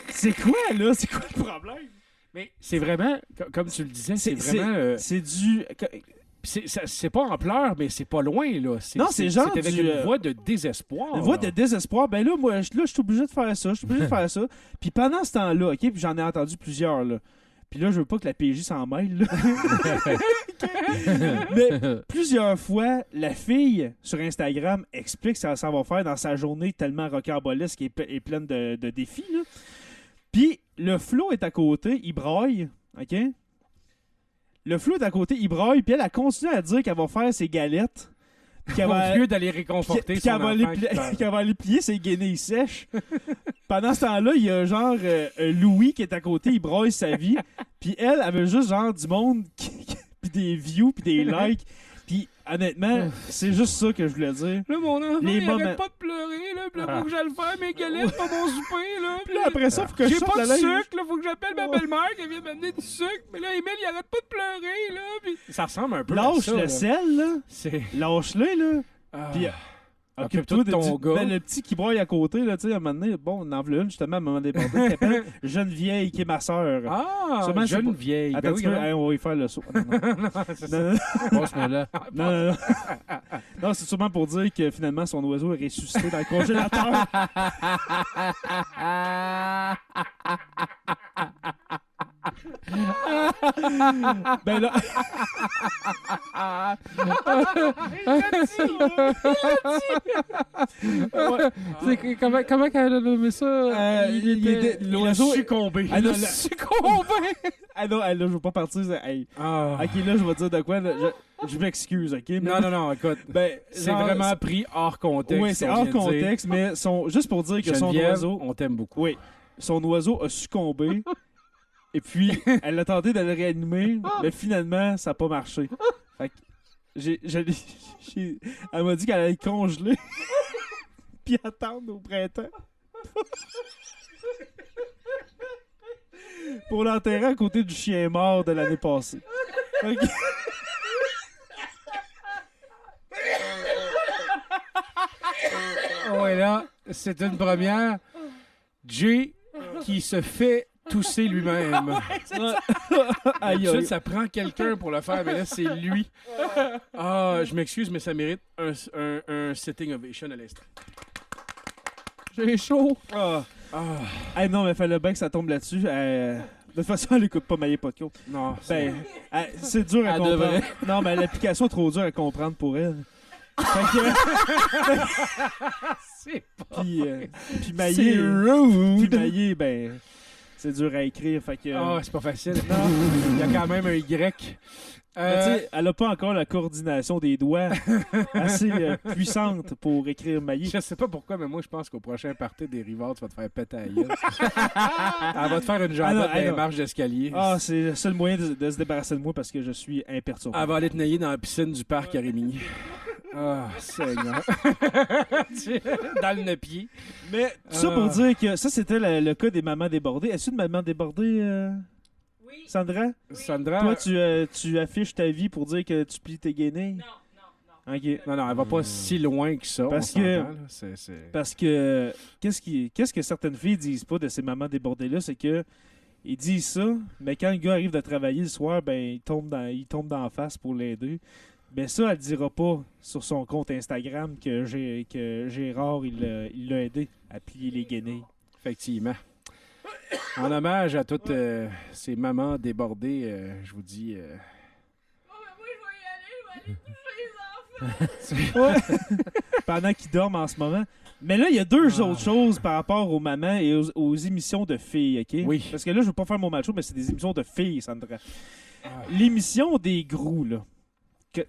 C'est quoi, là? C'est quoi le problème? Mais c'est vraiment, comme tu le disais, c'est vraiment... c'est du... C'est pas en pleurs, mais c'est pas loin, là. Non, c'est genre avec une voix de désespoir. Une voix de désespoir. Ben là, moi, je suis obligé de faire ça. Puis pendant ce temps-là, OK, puis j'en ai entendu plusieurs, là. Puis là, je veux pas que la PJ s'en mêle, là. Mais plusieurs fois, la fille, sur Instagram, explique ce qu'elle va faire dans sa journée tellement rocambolesque et pleine de défis, là. Puis, le Flo est à côté, il braille, OK? Le Flo est à côté, il braille, puis elle continue à dire qu'elle va faire ses galettes. Au lieu d'aller réconforter son enfant. Qu'elle va aller plier ses guenilles sèches. Pendant ce temps-là, il y a genre Louis qui est à côté, il braille sa vie. Puis elle avait juste genre du monde, puis des views, puis des likes. Puis honnêtement, c'est juste ça que je voulais dire. Là, mon enfant, il arrête pas de pleurer, là. Puis là, faut que j'aille faire mes galettes, pas mon souper, là. Puis là, après ça, faut que j'ai pas de sucre, là. Faut que j'appelle ma belle-mère qui vient m'amener du sucre. Mais là, Émile, il arrête pas de pleurer, là. Puis ça ressemble un peu à ça. Lâche le sel, là. Lâche-le, là. Puis occupe-toi de ton gars. Ben, le petit qui broye à côté, là, tu sais, à un moment donné, bon, on en veut une, justement, à un moment débordé, qui s'appelle Geneviève, qui est ma sœur. Ah, Geneviève. Attends, on va y faire le saut. Non, c'est sûrement pour dire que finalement, son oiseau est ressuscité dans le congélateur. Ben là... Comment qu'elle a nommé ça? L'oiseau a succombé. Elle a succombé! Ah non, là, je veux pas partir. Hey. Ok, là, je vais dire de quoi. Là, je m'excuse, ok? Mais non, écoute. Ben, c'est vraiment pris hors contexte. Oui, c'est hors contexte, mais juste pour dire que son oiseau... on t'aime beaucoup. Oui, son oiseau a succombé. Et puis, elle a tenté de le réanimer, mais finalement, ça n'a pas marché. Fait que elle m'a dit qu'elle allait le congeler puis attendre au printemps pour l'enterrer à côté du chien mort de l'année passée. Okay. Ouais, là, c'est une première. Jay qui se fait tousser lui-même. D'habitude, ça prend quelqu'un pour le faire, mais là, c'est lui. Je m'excuse, mais ça mérite un sitting ovation à l'instant. J'ai chaud. Hey, non, mais il fallait bien que ça tombe là-dessus. De toute façon, elle écoute pas Maillé Podcast. Non. C'est dur à comprendre. Devrait. Non, mais l'application est trop dure à comprendre pour elle. Puis Maillé, ben... C'est dur à écrire. Fait que, c'est pas facile. Non, il y a quand même un Y. Elle n'a pas encore la coordination des doigts assez puissante pour écrire Maillé. Je sais pas pourquoi, mais moi, je pense qu'au prochain party des Rivards, tu vas te faire péter à la gueule. Elle va te faire une jambette dans les marches d'escalier. C'est le seul moyen de se débarrasser de moi parce que je suis imperturbable. Elle va aller te nailler dans la piscine du parc à Rémigny. Seigneur. Dans le pied. Mais tout ça pour dire que ça, c'était le cas des mamans débordées. Est-ce une maman débordée, oui. Sandra? Oui. Sandra? Toi, tu affiches ta vie pour dire que tu plies tes guenilles? Non. Okay. Non, elle va pas si loin que ça. Parce que qu'est-ce que certaines filles disent pas de ces mamans débordées-là, c'est que ils disent ça, mais quand le gars arrive de travailler le soir, ben il tombe dans la face pour l'aider. Ben ça, elle dira pas sur son compte Instagram que Gérard, il l'a aidé à plier les guenilles. Effectivement. En hommage à toutes ces mamans débordées, je vous dis... moi, je vais y aller coucher les enfants. Pendant qu'ils dorment en ce moment. Mais là, il y a deux autres choses par rapport aux mamans et aux émissions de filles, OK? Oui. Parce que là, je veux pas faire mon macho, mais c'est des émissions de filles, Sandra. L'émission des Grous, là.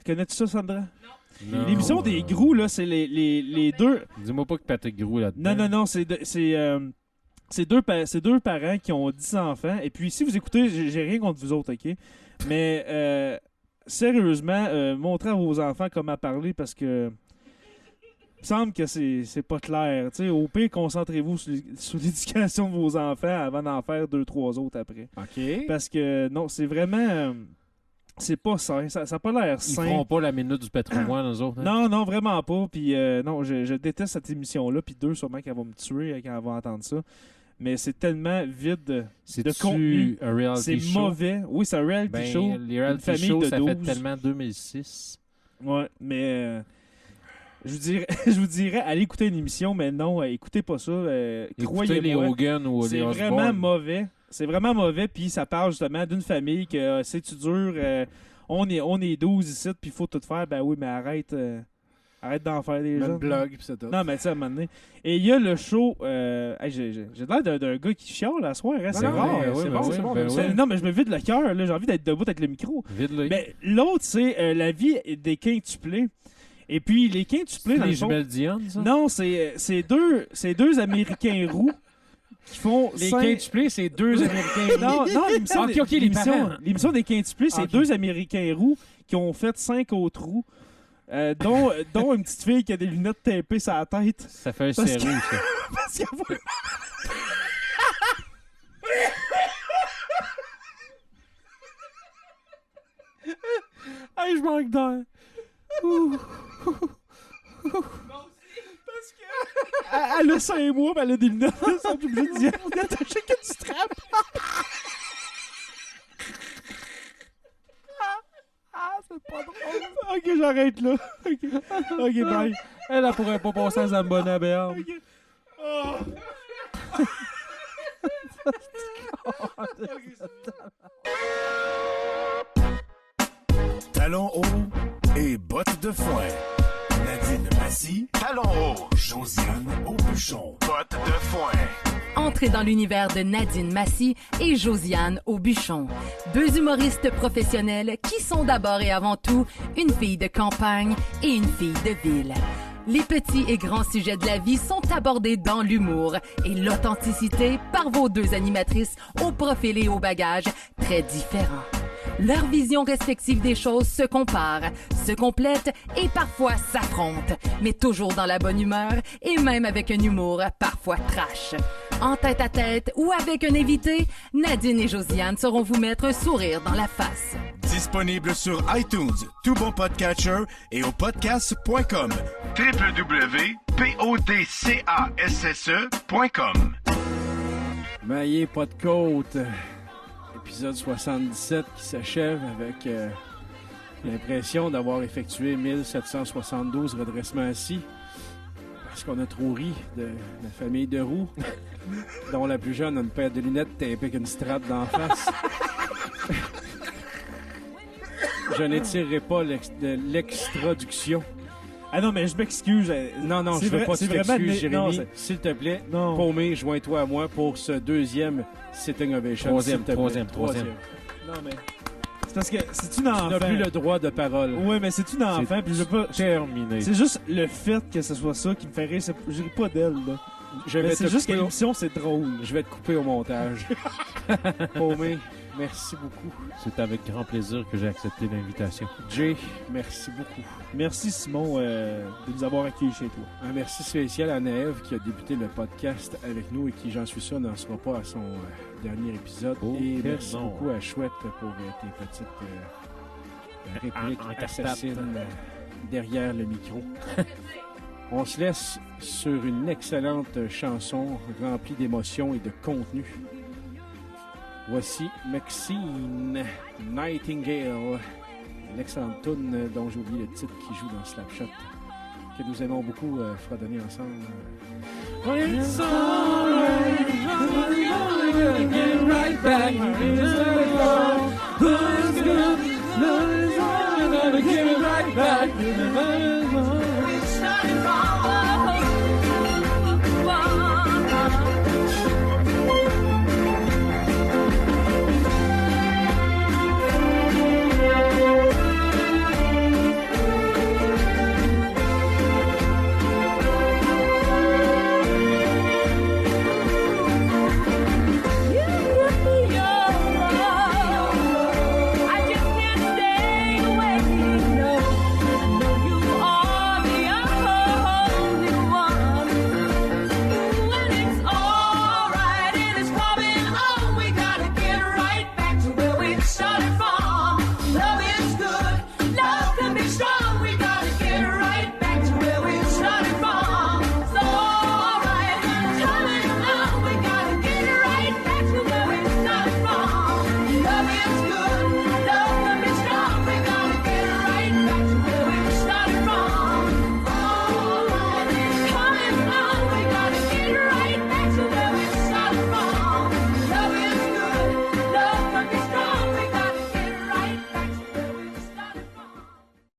Connais-tu ça, Sandra? Non. L'émission des Grous, là, c'est les deux... Dis-moi pas que Patrick Grou là-dedans. Non, c'est deux parents qui ont 10 enfants. Et puis, si vous écoutez, j'ai rien contre vous autres, OK? Mais, sérieusement, montrez à vos enfants comment parler parce que... Il me semble que c'est pas clair. T'sais, au pire, concentrez-vous sur l'éducation de vos enfants avant d'en faire 2-3 autres après. OK. Parce que, non, c'est vraiment... c'est pas sain. Ça n'a pas l'air sain. Ils feront pas la minute du patrimoine, nous autres. Hein? Non, vraiment pas. Puis, non, je déteste cette émission-là. Puis sûrement qu'elle va me tuer quand elle va entendre ça. Mais c'est tellement vide de contenu. Un reality show? C'est mauvais. Oui, c'est un reality show. Les reality shows, ça fait tellement 2006. Ouais, mais... je vous dirais, allez écouter une émission, mais non, écoutez pas ça. Écoutez les Hogan ou les Osborne. C'est vraiment mauvais. C'est vraiment mauvais, puis ça parle justement d'une famille que c'est-tu dur, on est 12 ici, puis il faut tout faire. Ben oui, mais arrête d'en faire des gens. Même blog, puis c'est tout. Non, mais tu sais, à un moment donné. Et il y a le show, j'ai l'air d'un gars qui chiale à soir, hein, c'est rare. C'est bon. Non, mais je me vide le cœur, j'ai envie d'être debout avec le micro. Vide-le. Mais l'autre, c'est la vie des quintuplés. Et puis, les quintuplés, dans le fond... Les jumelles Dion, ça? Non, c'est deux Américains roux qui font... Les quintuplés, c'est deux Américains roux. Non, l'émission des quintuplés, c'est deux Américains roux qui ont fait 5 autres roux, dont une petite fille qui a des lunettes tapées sur la tête. Ça fait un sérou, ça. Parce qu'elle Hey, je manque d'air. Parce que elle a 5 mois, mais elle a des lunettes. Elle sont obligées de dire attacher que du strap. C'est pas drôle. Ok, j'arrête là. Ok, bye. Elle pourrait pas passer à Zamboni à Béarn. Okay. Oh. Talons hauts et bottes de foin. Nadine Massy. Talons hauts. Josiane Aubuchon. Bottes de foin. Entrez dans l'univers de Nadine Massy et Josiane Aubuchon. Deux humoristes professionnels qui sont d'abord et avant tout une fille de campagne et une fille de ville. Les petits et grands sujets de la vie sont abordés dans l'humour et l'authenticité par vos deux animatrices au profil et au bagage très différents. Leurs visions respectives des choses se comparent, se complètent et parfois s'affrontent, mais toujours dans la bonne humeur et même avec un humour parfois trash. En tête-à-tête ou avec un invité, Nadine et Josiane sauront vous mettre un sourire dans la face. Disponible sur iTunes, tout bon podcatcher et au podcast.com. www.podcasse.com. Maillé, pas de côte. Épisode 77 qui s'achève avec l'impression d'avoir effectué 1772 redressements assis parce qu'on a trop ri de la famille de Roux, dont la plus jeune a une paire de lunettes tapées avec une strap d'en face. Je n'étirerai pas de l'extraduction. Ah non, mais je m'excuse. Non, je veux pas que tu t'excuses, Jérémy. S'il te plaît, Paumé, joins-toi à moi pour ce deuxième Sitting Ovation. Troisième. Non, mais... C'est parce que c'est une enfant. Tu n'as plus le droit de parole. Oui, mais c'est une enfant, puis je veux pas... Terminé. C'est juste le fait que ce soit ça qui me fait rire. Je ris pas d'elle, là. C'est juste que l'émission, c'est drôle. Je vais te couper au montage. Paumé, merci beaucoup. C'est avec grand plaisir que j'ai accepté l'invitation. Jay, merci beaucoup. Merci, Simon, de nous avoir accueillis chez toi. Un merci spécial à Naève qui a débuté le podcast avec nous et qui, j'en suis sûr, n'en sera pas à son dernier épisode. Et merci beaucoup à Chouette pour tes petites répliques assassines derrière le micro. On se laisse sur une excellente chanson remplie d'émotions et de contenu. Voici Maxine Nightingale, l'excellente tune dont j'ai oublié le titre qui joue dans Slapshot, que nous aimons beaucoup fredonner ensemble. It's alright, I'm get right back. It's good, I'm gonna give it right back.